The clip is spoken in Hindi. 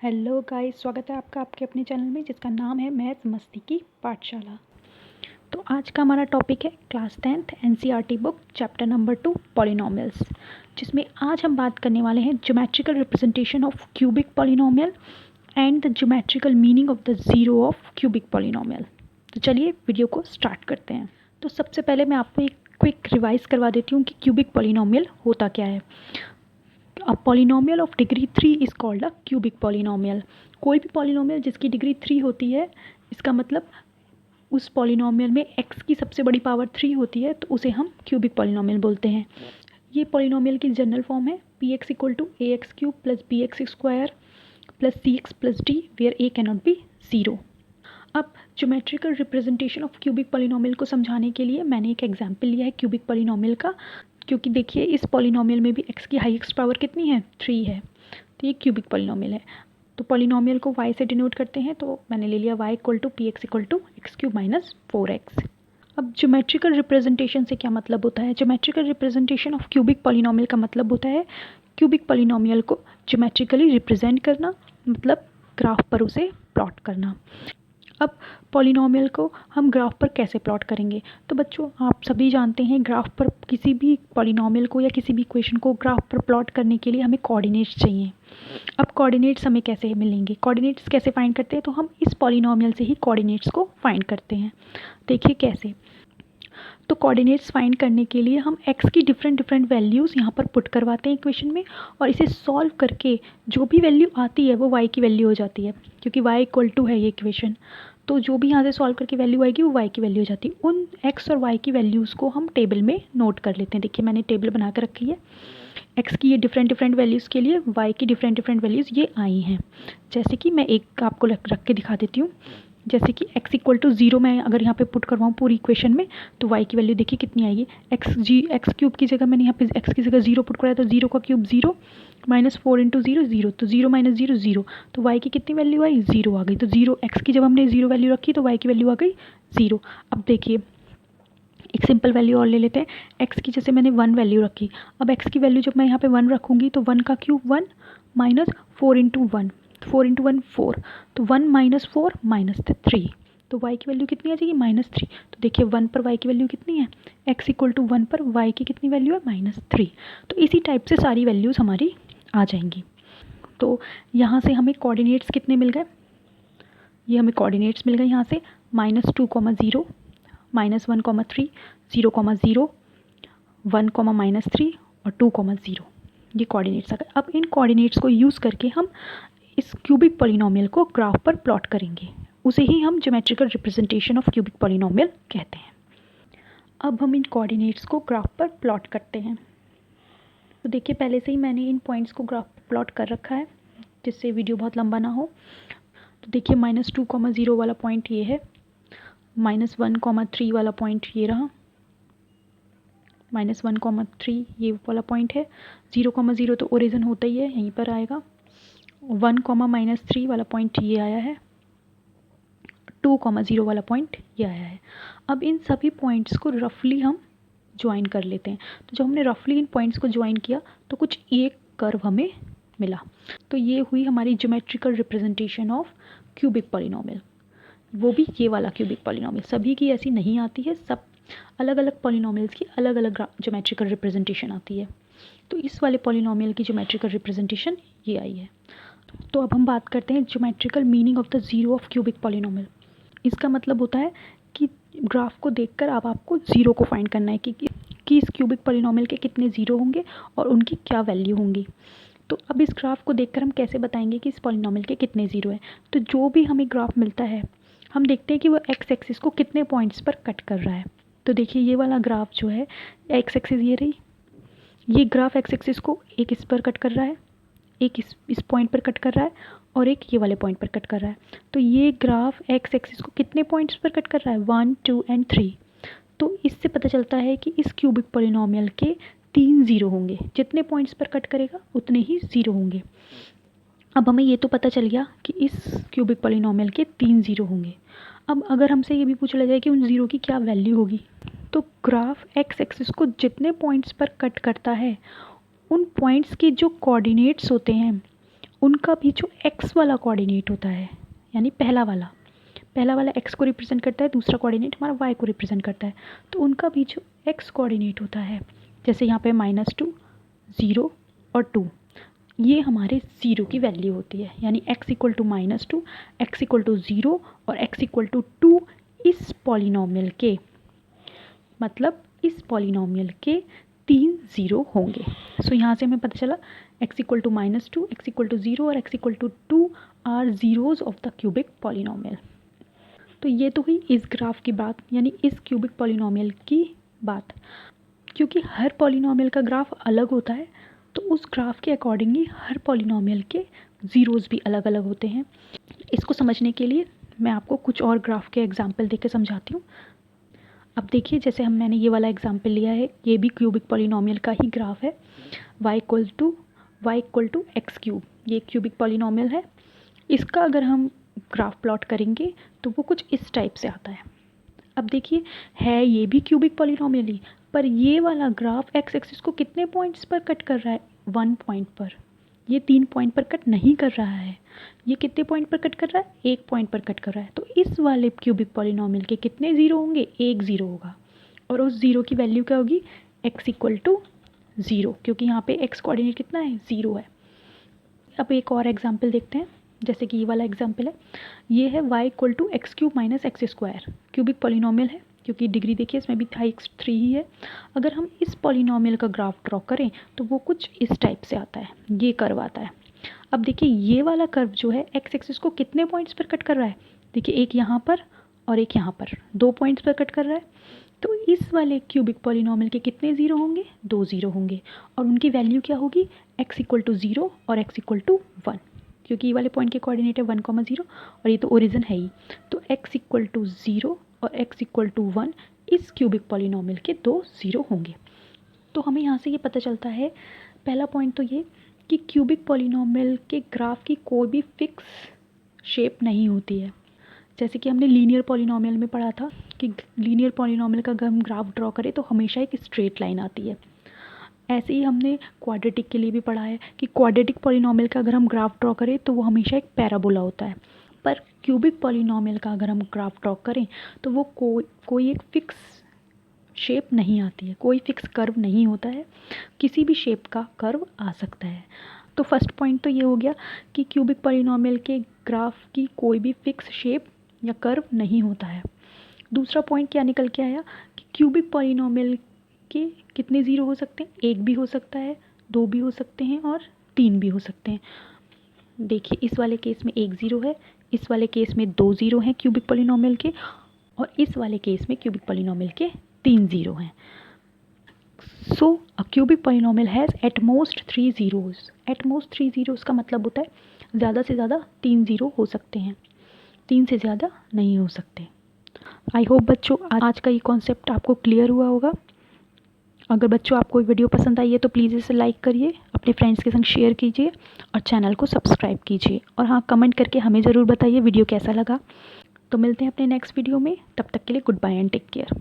हेलो गाइस, स्वागत है आपका आपके अपने चैनल में जिसका नाम है मैथ मस्ती की पाठशाला। तो आज का हमारा टॉपिक है class 10th NCERT book chapter number 2 polynomials, जिसमें आज हम बात करने वाले हैं geometrical representation of cubic polynomial and the geometrical meaning of the zero of cubic polynomial. तो चलिए वीडियो को स्टार्ट करते हैं। तो सबसे पहले मैं आपको एक क्विक रिवाइज करवा देती हूँ कि क्यूबिक पॉलिनोमियल होता क्या है। A polynomial of degree 3 is called a cubic polynomial। कोई भी पॉलिनोमियल जिसकी डिग्री 3 होती है, इसका मतलब उस पॉलिनोमियल में x की सबसे बड़ी पावर 3 होती है, तो उसे हम क्यूबिक पॉलिनोमियल बोलते हैं। ये पॉलिनोमियल की जनरल फॉर्म है px = ax³ + bx² + cx + d where a cannot be 0। अब geometrical representation of cubic polynomial को समझाने के लिए मैंने एक एग्जाम्पल लिया है क्यूबिक पॉलिनोमियल का, क्योंकि देखिए इस पॉलिनोमियल में भी x की हाईएस्ट पावर कितनी है, 3 है, तो ये क्यूबिक पॉलिनोमियल है। तो पॉलिनोमियल को y से डिनोट करते हैं, तो मैंने ले लिया y = px = x³ - 4x। अब ज्योमेट्रिकल रिप्रेजेंटेशन से क्या मतलब होता है? Geometrical representation of cubic polynomial का मतलब होता है क्यूबिक पॉलिनोमियल को ज्योमेट्रिकली रिप्रेजेंट करना, मतलब ग्राफ पर उसे प्लॉट करना। अब पॉलिनोमियल को हम ग्राफ पर कैसे प्लॉट करेंगे? तो बच्चों आप सभी जानते हैं ग्राफ पर किसी भी पॉलिनोमियल को या किसी भी इक्वेशन को ग्राफ पर प्लॉट करने के लिए हमें कोऑर्डिनेट्स चाहिए। अब कोऑर्डिनेट्स हमें कैसे मिलेंगे, कोऑर्डिनेट्स कैसे फाइंड करते हैं? तो हम इस पॉलिनोमियल से ही कोऑर्डिनेट्स को फाइंड करते हैं। देखिए कैसे। तो कोऑर्डिनेट्स फाइंड करने के लिए हम x की डिफरेंट वैल्यूज़ यहाँ पर पुट करवाते हैं इक्वेशन में, और इसे सॉल्व करके जो भी वैल्यू आती है वो y की वैल्यू हो जाती है, क्योंकि y = है ये इक्वेशन। तो जो भी यहाँ से सॉल्व करके वैल्यू आएगी वो y की वैल्यू हो जाती है। उन x और y की वैल्यूज़ को हम टेबल में नोट कर लेते हैं। देखिए मैंने टेबल बना कर रखी है। x की ये डिफरेंट वैल्यूज़ के लिए y की डिफरेंट वैल्यूज़ ये आई हैं। जैसे कि मैं एक आपको रख के दिखा देती हूँ। जैसे कि x = 0 मैं अगर यहाँ पे पुट करवाऊँ पूरी इक्वेशन में, तो y की वैल्यू देखिए कितनी आएगी। x³ की जगह मैंने यहाँ पे x की जगह 0 पुट कराया, तो 0 का क्यूब 0 -4 × 0 0, तो 0 - 0 0, तो y की कितनी वैल्यू आई, 0 आ गई। तो 0 x की जब हमने 0 वैल्यू रखी तो y की वैल्यू आ गई 0। अब देखिए एक सिंपल वैल्यू और ले लेते हैं। x की जैसे मैंने 1 वैल्यू रखी, अब x की वैल्यू जब मैं यहाँ पे 1 रखूँगी तो 1 का क्यूब 1 -4 × 1, 4 × 1 4, तो 1 - 4 -3, तो y की वैल्यू कितनी आ जाएगी, -3। तो देखिए 1 पर y की वैल्यू कितनी है, x = 1 पर y की कितनी वैल्यू है, -3। तो इसी टाइप से सारी वैल्यूज़ हमारी आ जाएंगी। तो यहाँ से हमें कोऑर्डिनेट्स कितने मिल गए, ये हमें कोऑर्डिनेट्स मिल गए यहाँ से -2, 0 -1, 3 0, 0 1, -3 और 2, 0, ये कोऑर्डिनेट्स आ गए। अब इन कोऑर्डिनेट्स को यूज़ करके हम इस क्यूबिक पॉलिनोमियल को ग्राफ पर प्लॉट करेंगे, उसे ही हम geometrical representation of cubic polynomial कहते हैं। अब हम इन कोऑर्डिनेट्स को ग्राफ पर प्लॉट करते हैं। तो देखिए पहले से ही मैंने इन पॉइंट्स को ग्राफ पर प्लॉट कर रखा है, जिससे वीडियो बहुत लंबा ना हो। तो देखिए -2, 0 वाला पॉइंट ये है, -1, 3 वाला पॉइंट ये रहा, -1, 3 ये वाला पॉइंट है, 0, 0 तो ओरिजिन होता ही है, यहीं पर आएगा। 1, -3 वाला पॉइंट ये आया है, 2, 0 वाला पॉइंट ये आया है। अब इन सभी पॉइंट्स को रफली हम ज्वाइन कर लेते हैं। तो जब हमने रफली इन पॉइंट्स को ज्वाइन किया तो कुछ एक कर्व हमें मिला। तो ये हुई हमारी geometrical representation of cubic polynomial, वो भी ये वाला क्यूबिक पॉलिनोमियल। सभी की ऐसी नहीं आती है, सब अलग अलग पॉलिनोमियल्स की अलग अलग ज्योमेट्रिकल रिप्रेजेंटेशन आती है। तो इस वाले पॉलिनोमियल की ज्योमेट्रिकल रिप्रेजेंटेशन ये आई है। तो अब हम बात करते हैं geometrical meaning of the zero of cubic polynomial. इसका मतलब होता है कि ग्राफ को देखकर अब आपको ज़ीरो को फाइंड करना है कि इस क्यूबिक पॉलिनोमियल के कितने ज़ीरो होंगे और उनकी क्या वैल्यू होंगी। तो अब इस ग्राफ को देखकर हम कैसे बताएंगे कि इस पॉलिनोमियल के कितने ज़ीरो हैं? तो जो भी हमें ग्राफ मिलता है हम देखते हैं कि वो एक्स एक्सिस को कितने पॉइंट्स पर कट कर रहा है। तो देखिए ये वाला ग्राफ जो है, एक्स एक्सिस ये रही, ये ग्राफ एक्स एक्सिस को एक इस पर कट कर रहा है, एक इस पॉइंट पर कट कर रहा है, और एक ये वाले पॉइंट पर कट कर रहा है। तो ये ग्राफ एक्स एक्सिस को कितने पॉइंट्स पर कट कर रहा है, 1, 2 एंड 3। तो इससे पता चलता है कि इस क्यूबिक पॉलिनोमियल के 3 ज़ीरो होंगे, जितने पॉइंट्स पर कट करेगा उतने ही ज़ीरो होंगे। अब हमें ये तो पता चल गया कि इस क्यूबिक पॉलिनोमियल के 3 ज़ीरो होंगे। अब अगर हमसे ये भी पूछ लिया जाए कि उन ज़ीरो की क्या वैल्यू होगी, तो ग्राफ एक्स एक्सिस को जितने पॉइंट्स पर कट करता है उन पॉइंट्स के जो कोऑर्डिनेट्स होते हैं उनका भी जो x वाला कोऑर्डिनेट होता है, यानी पहला वाला x को रिप्रेजेंट करता है, दूसरा कोऑर्डिनेट हमारा y को रिप्रेजेंट करता है, तो उनका भी जो x कोऑर्डिनेट होता है, जैसे यहाँ पे -2, 0 और 2, ये हमारे 0 की वैल्यू होती है, यानी x = -2, x = 0 और x = 2 इस पॉलिनोमियल के, मतलब इस पॉलिनोमियल के 3 0 होंगे। सो यहाँ से हमें पता चला x = -2, x = 0 और x = 2 are zeros of the cubic polynomial. तो ये तो हुई इस ग्राफ की बात, यानी इस क्यूबिक पॉलिनोमियल की बात। क्योंकि हर पॉलिनोमियल का ग्राफ अलग होता है, तो उस ग्राफ के अकॉर्डिंगली हर पॉलिनोमियल के ज़ीरोज़ भी अलग अलग होते हैं। इसको समझने के लिए मैं आपको कुछ और ग्राफ के एग्जाम्पल देके समझाती हूँ। अब देखिए, जैसे मैंने ये वाला एग्जाम्पल लिया है, ये भी क्यूबिक पॉलिनोमियल का ही ग्राफ है, y = x³। ये क्यूबिक पॉलिनोमियल है। इसका अगर हम ग्राफ प्लॉट करेंगे तो वो कुछ इस टाइप से आता है। अब देखिए, है ये भी क्यूबिक पॉलिनोमियल ही, पर ये वाला ग्राफ एक्स एक्सिस को कितने पॉइंट्स पर कट कर रहा है? 1 पॉइंट पर। ये 3 पॉइंट पर कट नहीं कर रहा है। ये कितने पॉइंट पर कट कर रहा है? 1 पॉइंट पर कट कर रहा है। तो इस वाले क्यूबिक पॉलिनोमियल के कितने ज़ीरो होंगे? 1 ज़ीरो होगा। और उस ज़ीरो की वैल्यू क्या होगी? x = 0, क्योंकि यहाँ पे x कोऑर्डिनेट कितना है? 0 है। अब एक और एग्जाम्पल देखते हैं, जैसे कि ये वाला एग्जाम्पल है। ये है y = x³ - x²। Cubic polynomial है, क्योंकि डिग्री देखिए इसमें भी x3 ही है। अगर हम इस पॉलिनोमियल का ग्राफ ड्रॉ करें तो वो कुछ इस टाइप से आता है, ये कर्व आता है। अब देखिए, ये वाला कर्व जो है x एक्सिस को कितने पॉइंट्स पर कट कर रहा है? देखिए, एक यहाँ पर और एक यहाँ पर, 2 पॉइंट्स पर कट कर रहा है। तो इस वाले क्यूबिक पॉलिनोमियल के कितने ज़ीरो होंगे? 2 ज़ीरो होंगे। और उनकी वैल्यू क्या होगी? x = 0 और x = 1, क्योंकि ये वाले पॉइंट के कोऑर्डिनेट है 1, 0 और ये तो ओरिजिन है ही। तो x = 0 और x = 1 इस क्यूबिक पॉलिनोमियल के 2 ज़ीरो होंगे। तो हमें यहाँ से ये पता चलता है, पहला पॉइंट तो ये कि क्यूबिक पॉलिनोमियल के ग्राफ की कोई भी फिक्स शेप नहीं होती है। जैसे कि हमने लीनियर पॉलिनोमियल में पढ़ा था कि लीनियर पॉलिनोमियल का अगर हम ग्राफ ड्रॉ करें तो हमेशा एक स्ट्रेट लाइन आती है। ऐसे ही हमने क्वाड्रेटिक के लिए भी पढ़ा है कि क्वाड्रेटिक पॉलिनोमियल का अगर हम ग्राफ ड्रॉ करें तो वो हमेशा एक पैराबोला होता है। पर क्यूबिक पॉलिनोमियल का अगर हम ग्राफ ड्रॉ करें तो वो कोई एक फिक्स शेप नहीं आती है, कोई फिक्स कर्व नहीं होता है, किसी भी शेप का कर्व आ सकता है। तो फर्स्ट पॉइंट तो ये हो गया कि क्यूबिक पॉलिनोमियल के ग्राफ की कोई भी फिक्स शेप या कर्व नहीं होता है। दूसरा पॉइंट क्या निकल के आया कि क्यूबिक पॉलिनोमियल के कितने ज़ीरो हो सकते हैं? 1 भी हो सकता है, 2 भी हो सकते हैं और 3 भी हो सकते हैं। देखिए, इस वाले केस में 1 ज़ीरो है, इस वाले केस में 2 ज़ीरो हैं क्यूबिक पॉलिनोमियल के, और इस वाले केस में क्यूबिक पॉलिनोमियल के 3 ज़ीरो हैं। So a cubic polynomial has at most 3 zeros. At most 3 zeros का मतलब होता है ज़्यादा से ज़्यादा 3 ज़ीरो हो सकते हैं, 3 से ज़्यादा नहीं हो सकते। आई होप बच्चों आज का ये कॉन्सेप्ट आपको क्लियर हुआ होगा। अगर बच्चों आपको वीडियो पसंद आई है तो प्लीज़ इसे लाइक करिए, अपने फ्रेंड्स के संग शेयर कीजिए और चैनल को सब्सक्राइब कीजिए। और हाँ, कमेंट करके हमें ज़रूर बताइए वीडियो कैसा लगा। तो मिलते हैं अपने नेक्स्ट वीडियो में, तब तक के लिए goodbye and take care.